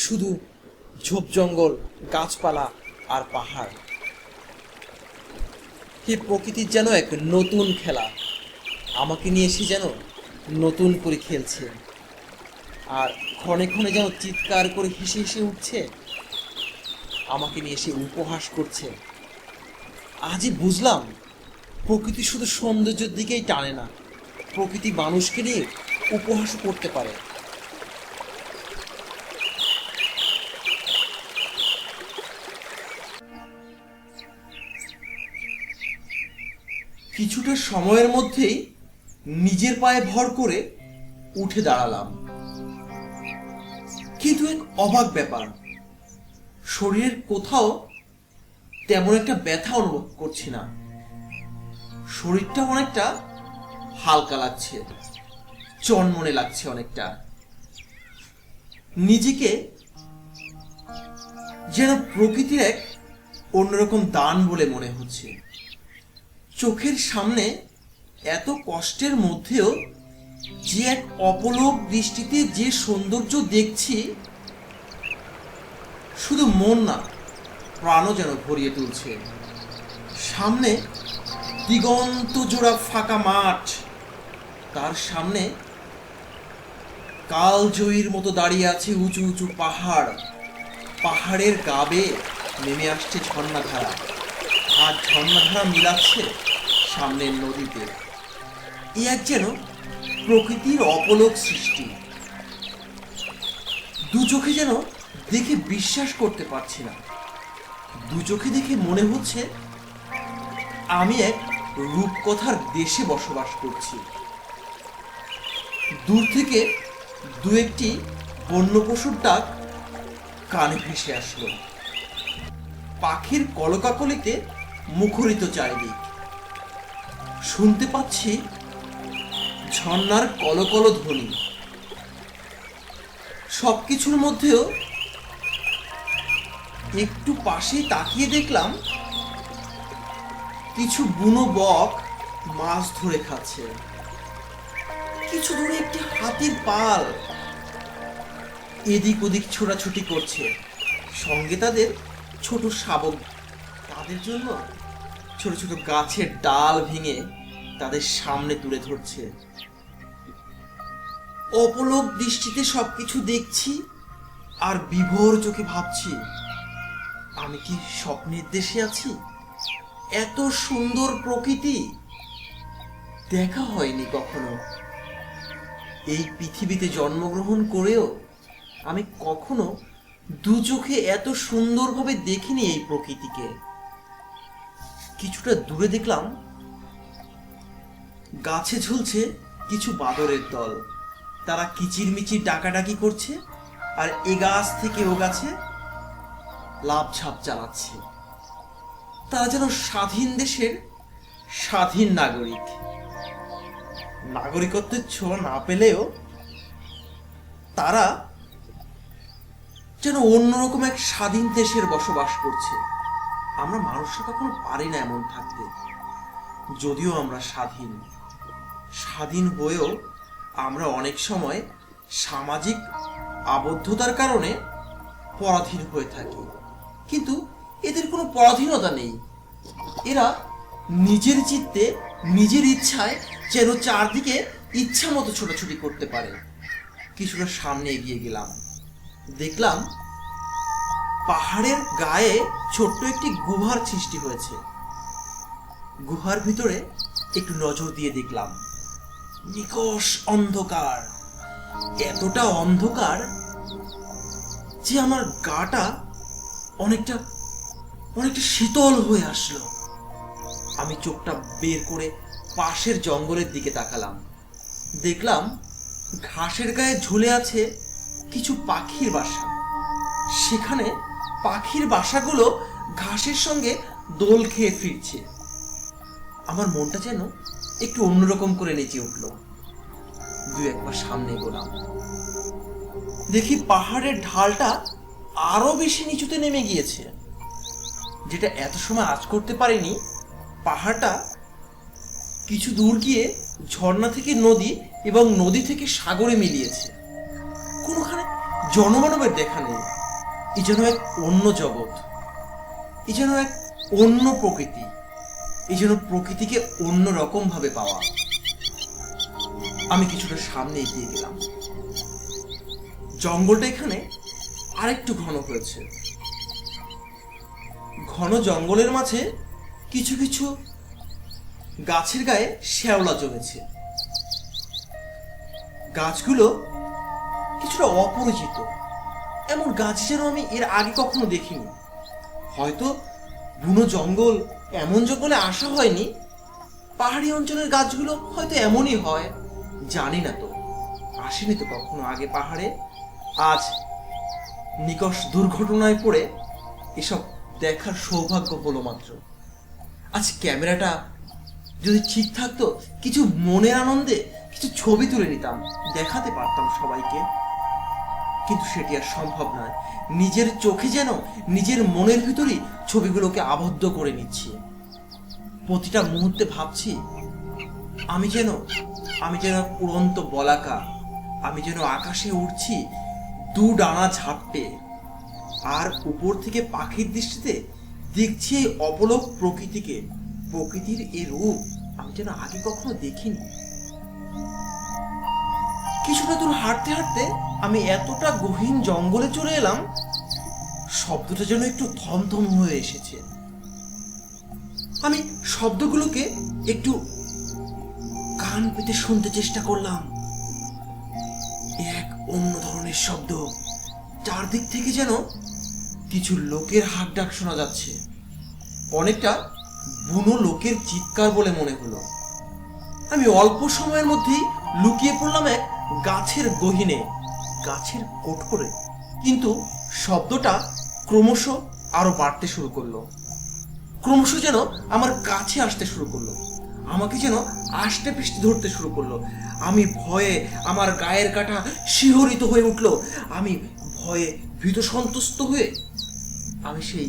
শুধু ঝোপ জঙ্গল, গাছপালা আর পাহাড়। এই প্রকৃতির যেন এক নতুন খেলা আমাকে নিয়ে এসে যেন নতুন করে খেলছে, আর ক্ষণে ক্ষণে যেন চিৎকার করে হেসে হেসে উঠছে, আমাকে নিয়ে এসে উপহাস করছে। আজই বুঝলাম প্রকৃতি শুধু সৌন্দর্যের দিকেই টানে না, প্রকৃতি মানুষকে নিয়ে উপহাস করতে পারে। কিছুটা সময়ের মধ্যেই নিজের পায়ে ভর করে উঠে দাঁড়ালাম, কিন্তু এক অবাক ব্যাপার, শরীরের কোথাও তেমন একটা ব্যথা অনুভব করছি না। শরীরটা অনেকটা হালকা লাগছে, চনমনে লাগছে অনেকটা। নিজেকে যেন প্রকৃতির এক অন্যরকম দান বলে মনে হচ্ছে। চোখের সামনে এত কষ্টের মধ্যেও যে এক অপলক দৃষ্টিতে যে সৌন্দর্য দেখছি, শুধু মন না প্রাণও যেন ভরিয়ে তুলছে। সামনে দিগন্ত জোড়া ফাঁকা মাঠ, তার সামনে কালজয়ীর মতো দাঁড়িয়ে আছে উঁচু উঁচু পাহাড়। পাহাড়ের গা বেয়ে নেমে আসছে ঝর্ণাধারা, আর ঝর্ণাধারা মিলাচ্ছে সামনের নদীতে। এ এক যেন প্রকৃতির অপলক সৃষ্টি। দু চোখে যেন দেখে বিশ্বাস করতে পারছি না। দু চোখে দেখে মনে হচ্ছে আমি এক রূপকথার দেশে বসবাস করছি। দূর থেকে দু একটি বন্য পশুর ডাক কানে ভেসে আসলো। পাখির কলকাকলিতে মুখরিত চারিদিক। শুনতে পাচ্ছি ঝর্ণার কলকল ধ্বনি। সবকিছুর মধ্যেও একটু পাশে তাকিয়ে দেখলাম কিছু বুনো বক মাছ ধরে খাচ্ছে। কিছু দূরে একটি হাতির পাল এদিক ওদিক ছোটাছুটি করছে। সঙ্গে তাদের ছোট শাবক। তাদের জন্য ছোট ছোট গাছের ডাল ভেঙে তাদের সামনে তুলে ধরছে। অপলক দৃষ্টিতে সবকিছু দেখছি আর বিভোর চোখে ভাবছি, আমি কি স্বপ্নের দেশে আছি? এত সুন্দর প্রকৃতি দেখা হয়নি কখনো। এই পৃথিবীতে জন্মগ্রহণ করেও আমি কখনো দু চোখে এত সুন্দরভাবে দেখিনি এই প্রকৃতিকে। কিছুটা দূরে দেখলাম গাছে ঝুলছে কিছু বাদরের দল। তারা কিচিরমিচির ডাকাডাকি করছে আর এ গাছ থেকে ও গাছে লাফঝাপ চালাচ্ছে। তারা যেন স্বাধীন দেশের স্বাধীন নাগরিক। নাগরিকত্বের ছোঁয়া না পেলেও তারা যেন অন্যরকম এক স্বাধীন দেশের বসবাস করছে। আমরা মানুষরা কখনো পারি না এমন থাকতে। যদিও আমরা স্বাধীন হয়েও আমরা অনেক সময় সামাজিক আবদ্ধতার কারণে পরাধীন হয়ে থাকি। কিন্তু এদের কোনো পরাধীনতা নেই। এরা নিজের চিত্তে নিজের ইচ্ছায় যেন চারদিকে ইচ্ছা মতো ছোটাছুটি করতে পারে। কিছুটা সামনে এগিয়ে গেলাম, দেখলাম পাহাড়ের গায়ে ছোট্ট একটি গুহার সৃষ্টি হয়েছে। গুহার ভিতরে একটু নজর দিয়ে দেখলাম নিকষ অন্ধকার। এতটা অন্ধকার যে আমার গাটা অনেকটা শীতল হয়ে আসলো। আমি চোখটা বের করে পাশের জঙ্গলের দিকে তাকালাম। দেখলাম ঘাসের গায়ে ঝুলে আছে কিছু পাখির বাসা। সেখানে পাখির বাসাগুলো ঘাসের সঙ্গে দোল খেয়ে ফিরছে। আমার মনটা যেন একটু অন্যরকম করে নেচে উঠল। দু একবার সামনে এগোলাম, দেখি পাহাড়ের ঢালটা আরো বেশি নিচুতে নেমে গিয়েছে। যেটা এত সময় আঁচ করতে পারিনি, পাহাড়টা কিছু দূর গিয়ে ঝর্ণা থেকে নদী এবং নদী থেকে সাগরে মিলিয়েছে। কোনোখানে জনমানবের দেখা নেই। এ যেন এক অন্য জগৎ, এ যেন এক অন্য প্রকৃতি, এ যেন প্রকৃতিকে অন্য রকম ভাবে পাওয়া। আমি কিছুটা সামনে এগিয়ে গেলাম। জঙ্গলটা এখানে আরেকটু ঘন হয়েছে। ঘন জঙ্গলের মাঝে কিছু কিছু গাছের গায়ে শ্যাওলা জমেছে। গাছগুলো কিছুটা অপরিচিত। এমন গাছ যেন আমি এর আগে কখনো দেখিনি। হয়তো বুনো জঙ্গল, এমন জঙ্গলে আসা হয়নি। পাহাড়ি অঞ্চলের গাছগুলো হয়তো এমনই হয়, জানি না তো। আসেনি তো কখনো আগে পাহাড়ে। আজ নিকষ দুর্ঘটনায় পড়ে এসব দেখার সৌভাগ্য হলো মাত্র। আজ ক্যামেরাটা যদি ঠিক থাকতো, কিছু মনের আনন্দে কিছু ছবি তুলে নিতাম, দেখাতে পারতাম সবাইকে। কিন্তু সেটি আর সম্ভব নয়। নিজের চোখে যেন নিজের মনের ভিতরই ছবিগুলোকে আবদ্ধ করে নিচ্ছি। প্রতিটা মুহূর্তে ভাবছি আমি যেন উড়ন্ত বলাকা। আমি যেন আকাশে উড়ছি দু ডানা ঝাপটে, আর উপর থেকে পাখির দৃষ্টিতে দেখছি এই অপলক প্রকৃতিকে। প্রকৃতির এই রূপ আমি যেন আগে কখনো দেখিনি। কিছুটা দূর হাঁটতে হাঁটতে আমি এতটা গহীন জঙ্গলে চলে এলাম, শব্দটা যেন একটু থমথম হয়ে এসেছে। আমি শব্দগুলোকে একটু কান পেতে শুনতে চেষ্টা করলাম। এক অন্য ধরনের শব্দ। চারদিক থেকে যেন কিছু লোকের হাঁক ডাক শোনা যাচ্ছে। অনেকটা বুনো লোকের চিৎকার বলে মনে হলো। আমি অল্প সময়ের মধ্যেই লুকিয়ে পড়লাম এক গাছের গহীনে, গাছের কোঠরে। কিন্তু শব্দটা ক্রমশ আরো বাড়তে শুরু করলো, ক্রমশ যেন আমার কাছে আসতে শুরু করলো, আমাকে যেন আষ্টে পৃষ্ঠে ধরতে শুরু করলো। আমি ভয়ে, আমার গায়ের কাঁটা শিহরিত হয়ে উঠলো। আমি ভয়ে ভীত সন্তুষ্ট হয়ে আমি সেই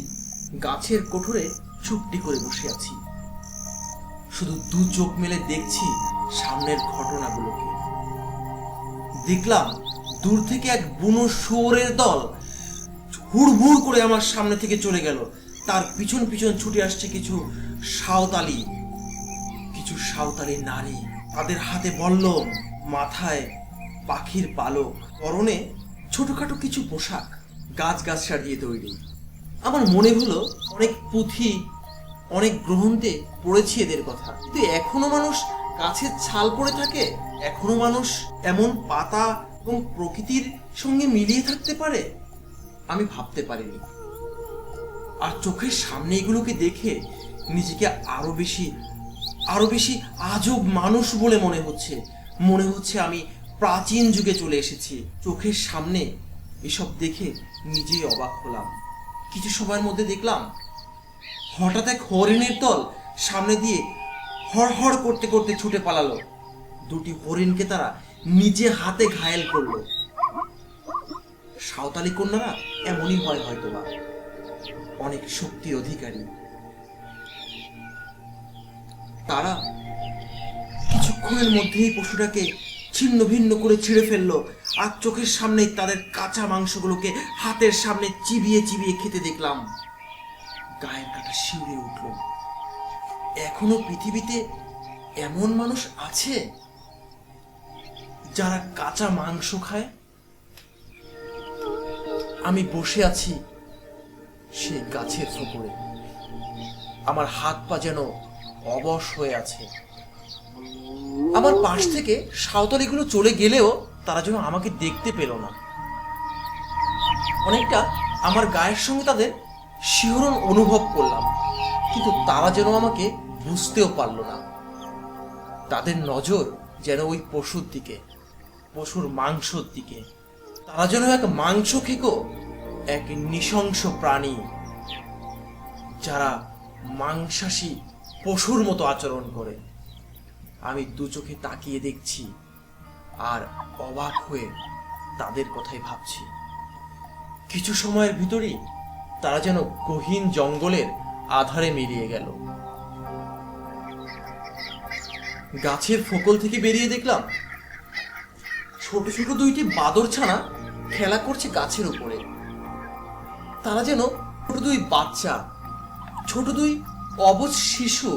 গাছের কোঠরে চুপটি করে বসে আছি। শুধু দু চোখ মেলে দেখছি সামনের ঘটনাগুলোকে। দেখলাম দূর থেকে এক বুনো শুয়োরের দল হুড়মুড় করে আমার সামনে থেকে চলে গেল। তার পিছন পিছন ছুটে আসছে কিছু সাঁওতালি নারী। তাদের হাতে বল্লম, মাথায় পাখির পালক, পরনে ছোটখাটো কিছু পোশাক, গাছ দিয়ে তৈরি। আমার মনে হলো অনেক পুঁথি, অনেক গ্রন্থে পড়েছি এদের কথা, কিন্তু এখনো মানুষ গাছের ছাল পড়ে থাকে? এখনো মানুষ এমন পাতা এবং প্রকৃতির সঙ্গে মিলিয়ে থাকতে পারে? আমি ভাবতে পারিনি। আর চোখের সামনে এগুলোকে দেখে নিজেকে আরো বেশি আজব মানুষ বলে মনে হচ্ছে আমি প্রাচীন যুগে চলে এসেছি। চোখের সামনে এসব দেখে নিজেই অবাক হলাম। কিছু সময়ের মধ্যে দেখলাম হঠাৎ এক হরিণের দল সামনে দিয়ে হড়হড় করতে করতে ছুটে পালালো। দুটি হরিণকে তারা নিজে হাতে ঘায়েল করলো। সাঁওতালি কন্যারা এমনই হয় হয়তোবা, অনেক শক্তির অধিকারী। তারা কিছুক্ষণের মধ্যেই পশুটাকে ছিন্ন ভিন্ন করে ছিঁড়ে ফেললো। আর চোখের সামনেই তাদের কাঁচা মাংসগুলোকে হাতের সামনে চিবিয়ে চিবিয়ে খেতে দেখলাম। গায়ের কাঁটা শিউরে উঠল। এখনো পৃথিবীতে এমন মানুষ আছে যারা কাঁচা মাংস খায়? আমি বসে আছি সেই গাছের ফোকরে, আমার হাত পা যেন অবশ হয়ে আছে। আমার পাশ থেকে সাঁওতালিগুলো চলে গেলেও তারা যেন আমাকে দেখতে পেল না। অনেকটা আমার গায়ের সঙ্গে তাদের শিহরণ অনুভব করলাম, কিন্তু তারা যেন আমাকে বুঝতেও পারল না। তাদের নজর যেন ওই পশুর দিকে, পশুর মাংসর দিকে। তারা যেন এক মাংস খেকো, এক নৃশংস প্রাণী যারা মাংসাশী পশুর মতো আচরণ করে। আমি দু চোখে তাকিয়ে দেখছি আর অবাক হয়ে তাদের কথাই ভাবছি। কিছু সময়ের ভিতরেই তারা যেন গহীন জঙ্গলের আধারে মিলিয়ে গেল। গাছের ফোকল থেকে বেরিয়ে দেখলাম ছোট ছোট দুইটি বাদরছানা খেলা করছে গাছের উপরে। তারা যেন ছোট দুই বাচ্চা, ছোট দুই অবুঝ শিশু।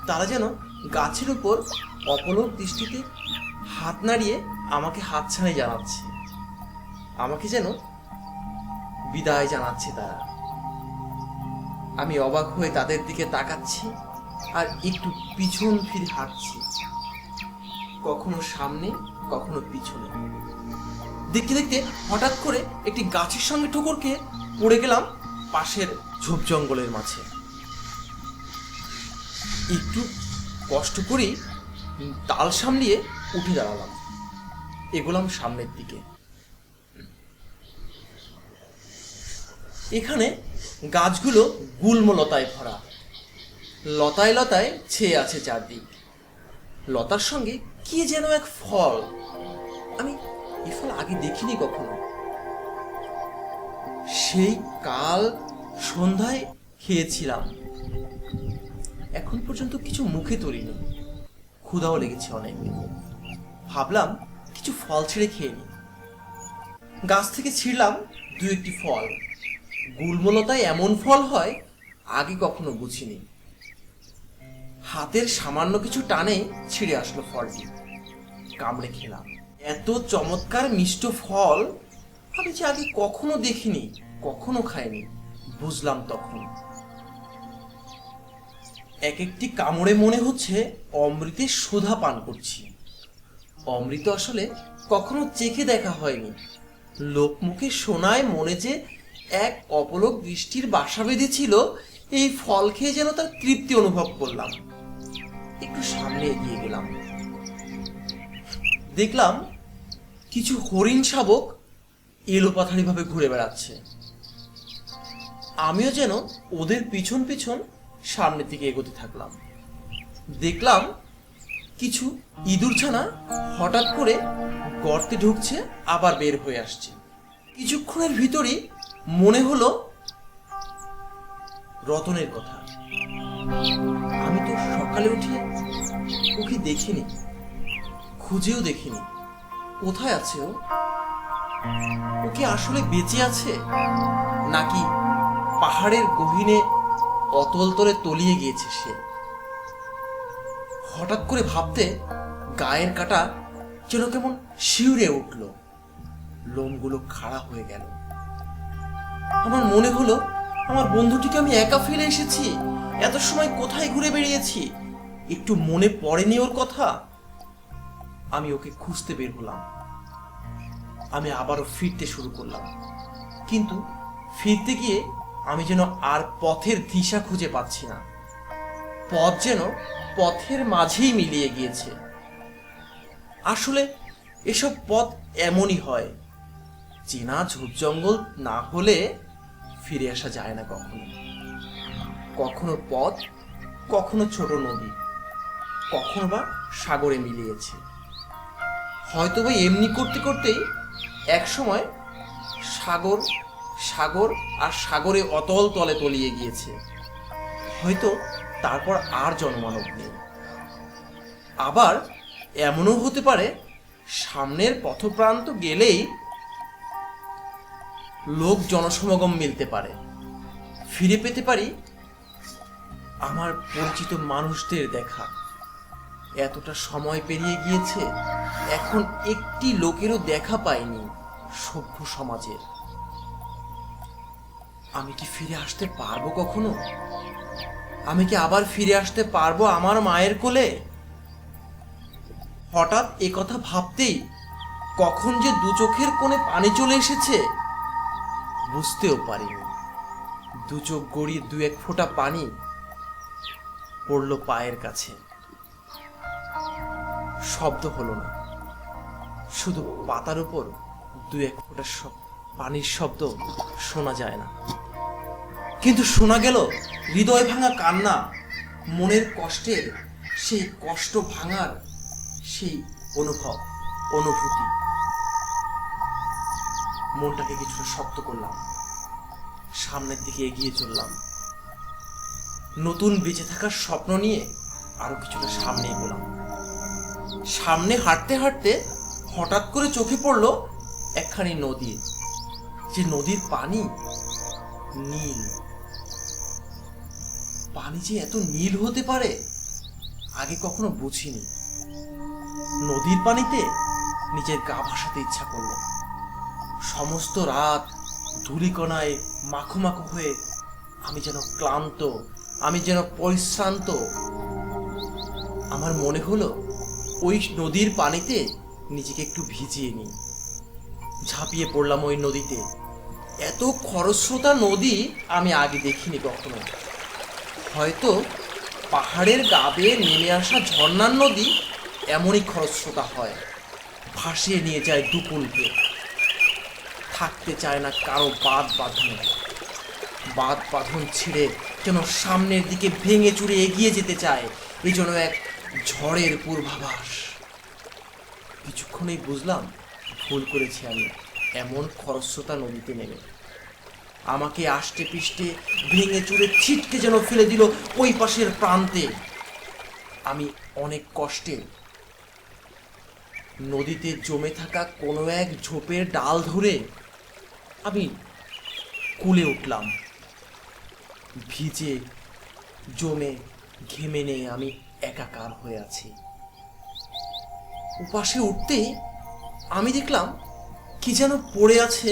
তারা যেন গাছের উপর অপলক দৃষ্টিতে হাত নাড়িয়ে আমাকে হাতছানি জানাচ্ছে, আমাকে যেন বিদায় জানাচ্ছে তারা। আমি অবাক হয়ে তাদের দিকে তাকাচ্ছি আর একটু পিছন ফিরে হাঁটছি, কখনো সামনে কখনো পিছনে। দেখতে দেখতে হঠাৎ করে একটি গাছের সঙ্গে ঠোকর খেয়ে পড়ে গেলাম পাশের ঝোপ জঙ্গলের মাঝে। একটু কষ্ট করেই তাল সামলিয়ে উঠে দাঁড়ালাম, এগোলাম সামনের দিকে। এখানে গাছগুলো গুল্ম লতায় ভরা, লতায় লতায় ছেয়ে আছে চারদিক। লতার সঙ্গে কি যেন এক ফল, আমি এই ফল আগে দেখিনি কখনো। সেই কাল সন্ধ্যায় খেয়েছিলাম, এখন পর্যন্ত কিছু মুখে তুলিনি। ক্ষুধাও লেগেছে অনেক। ভাবলাম কিছু ফল ছিঁড়ে খেয়ে নি। গাছ থেকে ছিঁড়লাম দু একটি ফল। গুল্মলতায় এমন ফল হয় আগে কখনো বুঝিনি। হাতের সামান্য কিছু টানে ছিঁড়ে আসলো ফলটি, কামড়ে খেলাম। এত চমৎকার মিষ্ট ফল আমি যে আগে কখনো দেখিনি, কখনো খাইনি। বুঝলাম তখন এক একটি কামড়ে মনে হচ্ছে অমৃতের সুধা পান করছি। অমৃত আসলে কখনো চেখে দেখা হয়নি, লোকমুখে শোনায় মনে যে এক অপলক দৃষ্টির বাসা বেঁধেছিল, এই ফল খেয়ে যেন তার তৃপ্তি অনুভব করলাম। একটু সামনে এগিয়ে গেলাম, দেখলাম কিছু হরিণ শাবক এলোপাথারি ভাবে ঘুরে বেড়াচ্ছে। আমিও যেন ওদের পিছন পিছন সামনের দিকে এগোতে থাকলাম। দেখলাম কিছু ইঁদুরছানা হঠাৎ করে গর্তে ঢুকছে, আবার বের হয়ে আসছে। কিছুক্ষণের ভিতরই মনে হলো রতনের কথা। আমি তো সকালে উঠে ওকে দেখিনি, খুঁজেও দেখিনি। কোথায় আছে ও? ওকে আসলে বেঁচে আছে নাকি পাহাড়ের গহীনে অতল তলে তলিয়ে গিয়েছে সে? হঠাৎ করে ভাবতে গায়ের কাটা যেন কেমন শিউরে উঠল, লোমগুলো খাড়া হয়ে গেল। আমার মনে হলো আমার বন্ধুটিকে আমি একা ফেলে এসেছি। এত সময় কোথায় ঘুরে বেরিয়েছি, একটু মনে পড়েনি ওর কথা? আমি ওকে খুঁজতে বের হলাম। আমি আবারও ফিরতে শুরু করলাম, কিন্তু ফিরতে গিয়ে আমি যেন আর পথের দিশা খুঁজে পাচ্ছি না। পথ যেন পথের মাঝেই মিলিয়ে গিয়েছে। আসলে এসব পথ এমনই হয়, চেনা ঝোপ জঙ্গল না হলে ফিরে আসা যায় না কখনো। কখনো পথ, কখনো ছোট নদী, কখনো বা সাগরে মিলিয়েছে। হয়তো বা এমনি করতে করতেই এক সময় সাগর সাগর আর সাগরে অতল তলে তলিয়ে গিয়েছে। হয়তো তারপর আর জনমানব নেই। আবার এমনও হতে পারে সামনের পথপ্রান্ত গেলেই লোক জনসমাগম মিলতে পারে, ফিরে পেতে পারি আমার পরিচিত মানুষদের দেখা। এতটা সময় পেরিয়ে গিয়েছে, এখন একটি লোকেরও দেখা পাইনি সভ্য সমাজের। আমি কি ফিরে আসতে পারবো কখনো? আমি কি আবার ফিরে আসতে পারবো আমার মায়ের কোলে? হঠাৎ এ কথা ভাবতেই কখন যে দু চোখের কোণে পানি চলে এসেছে বুঝতেও পারিনি। দু চোখ গড়িয়ে দু এক ফোঁটা পানি পড়লো পায়ের কাছে। শব্দ হলো না, শুধু পাতার উপর দু এক ফোঁটা পানির শব্দ শোনা যায় না, কিন্তু শোনা গেল হৃদয় ভাঙা কান্না, মনের কষ্টের সেই কষ্ট ভাঙার সেই অনুভূতি। মনটাকে কিছুটা শক্ত করলাম, সামনের দিকে এগিয়ে চললাম। নতুন বেঁচে থাকার স্বপ্ন নিয়ে আরো কিছুটা সামনে এগোলাম। সামনে হাঁটতে হাঁটতে হঠাৎ করে চোখে পড়লো একখানি নদী, যে নদীর পানি নীল। পানি যে এত নীল হতে পারে আগে কখনো বুঝিনি। নদীর পানিতে নিজের গা ভাসাতে ইচ্ছা করলো। সমস্ত রাত ধূলিকণায় মাখো মাখো হয়ে আমি যেন ক্লান্ত, আমি যেন পরিশ্রান্ত। আমার মনে হলো ওই নদীর পানিতে নিজেকে একটু ভিজিয়ে নিই। ঝাঁপিয়ে পড়লাম ওই নদীতে। এত খরস্রোতা নদী আমি আগে দেখিনি কখনো। হয়তো পাহাড়ের গা বেয়ে নেমে আসা ঝর্ণার নদী এমনই খরস্রোতা হয়, ভাসিয়ে নিয়ে যায় দুকুলকে। থাকতে চায় না কারো বাঁধ বাঁধন ছিঁড়ে যেন সামনের দিকে ভেঙে চুরে এগিয়ে যেতে চায়। এই জন্য এক ঝড়ের পূর্বাভাস। কিছুক্ষণেই বুঝলাম ভুল করেছি আমি এমন খরস্রোতা নদীতে নেমে। আমাকে আষ্টে পিষ্টে ভেঙে চুরে ছিটকে যেন ফেলে দিল ওই পাশের প্রান্তে। আমি অনেক কষ্টে নদীতে জমে থাকা কোনো এক ঝোপের ডাল ধরে আমি কুলে উঠলাম। ভিজে জমে ঘেমে নেই আমি একাকার হয়ে আছি। উপাসে উঠতেই আমি দেখলাম কি যেন পড়ে আছে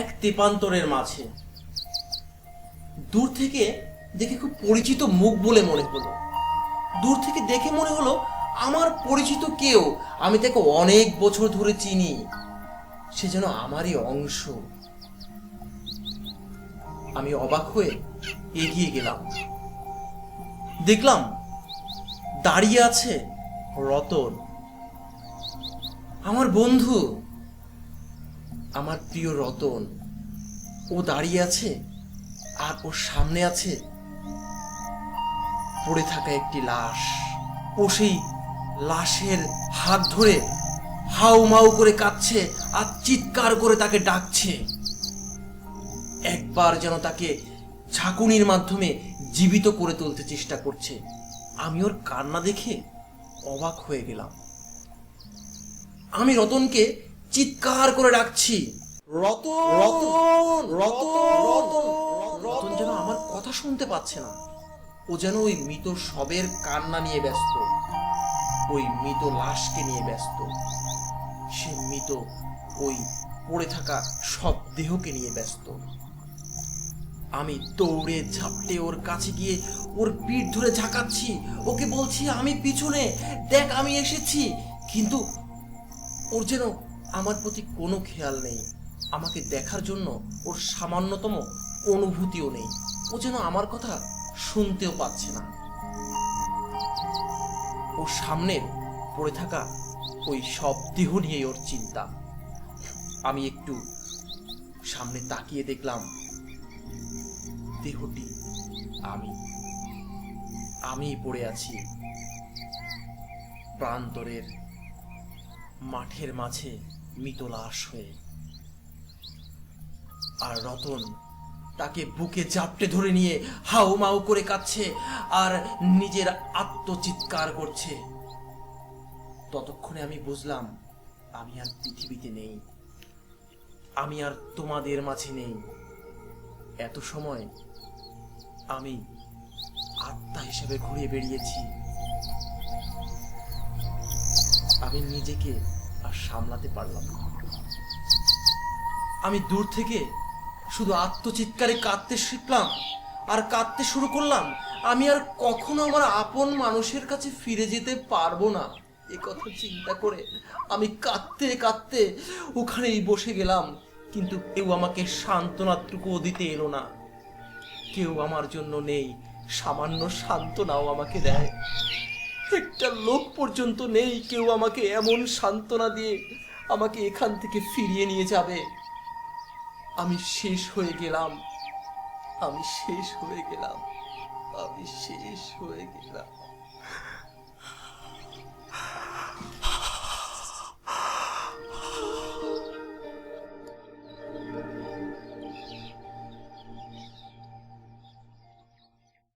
এক তেপান্তরের মাঝে। দূর থেকে দেখে খুব পরিচিত মুখ বলে মনে হলো। দূর থেকে দেখে মনে হলো আমার পরিচিত কেউ, আমি তাকে অনেক বছর ধরে চিনি, সে যেন আমারই অংশ। আমি অবাক হয়ে এগিয়ে গেলাম। দেখলাম দাঁড়িয়ে আছে রতন, আমার বন্ধু, আমার প্রিয় রতন। ও দাঁড়িয়ে আছে, আর ওর সামনে আছে পড়ে থাকা একটি লাশ। ও সেই লাশের হাত ধরে হাউ মাউ করে কাঁদছে আর চিৎকার করে তাকে ডাকছে। একবার যেন তাকে ঝাঁকুনির মাধ্যমে জীবিত করে তুলতে চেষ্টা করছে। আমি ওর কান্না দেখে অবাক হয়ে গেলাম। আমি রতনকে চিৎকার করে ডাকছি, রতন রতন রতন। রতন যেন আমার কথা শুনতে পাচ্ছে না। ও যেন ওই মৃত শবের কান্না নিয়ে ব্যস্ত, ওই মৃত লাশকে নিয়ে ব্যস্ত। সে মৃত ওই পড়ে থাকা সব দেহকে নিয়ে ব্যস্ত। আমি দৌড়ে ঝাপটে ওর কাছে গিয়ে ওর পিঠ ধরে ঝাঁকাচ্ছি, ওকে বলছি আমি পিছনে, দেখ আমি এসেছি। কিন্তু ওর যেন আমার প্রতি কোনো খেয়াল নেই, আমাকে দেখার জন্য ওর সামান্যতম অনুভূতিও নেই। ও যেন আমার কথা শুনতেও পাচ্ছে না। ওর সামনের পড়ে থাকা ওই সব দেহ নিয়ে ওর চিন্তা। আমি একটু সামনে তাকিয়ে দেখলাম দেহটি আমি পড়ে আছি প্রান্তরের মাঠের মাঝে মৃত লাশ হয়ে। আর রতন তাকে বুকে জাপটে ধরে নিয়ে হাউ মাউ করে কাঁদছে আর নিজের আত্মচিৎকার করছে। ততক্ষণে আমি বুঝলাম আমি আর পৃথিবীতে নেই, আমি আর তোমাদের মাঝে নেই। এত সময় আমি আত্মা হিসেবে ঘুরে বেরিয়েছি। আমি নিজেকে আর সামলাতে পারলাম না। আমি দূর থেকে শুধু আত্মচিৎকারে কাঁদতে শিখলাম আর কাঁদতে শুরু করলাম। আমি আর কখনো আমার আপন মানুষের কাছে ফিরে যেতে পারবো না, এ কথা চিন্তা করে আমি কাঁদতে কাঁদতে ওখানেই বসে গেলাম। কিন্তু কেউ আমাকে সান্ত্বনাটুকুও দিতে এলো না। কেউ আমার জন্য নেই, সামান্য সান্ত্বনাও আমাকে দেয়। একটা লোক পর্যন্ত নেই কেউ আমাকে এমন সান্ত্বনা দিয়ে আমাকে এখান থেকে ফিরিয়ে নিয়ে যাবে। আমি শেষ হয়ে গেলাম, আমি শেষ হয়ে গেলাম, আমি শেষ হয়ে গেলাম।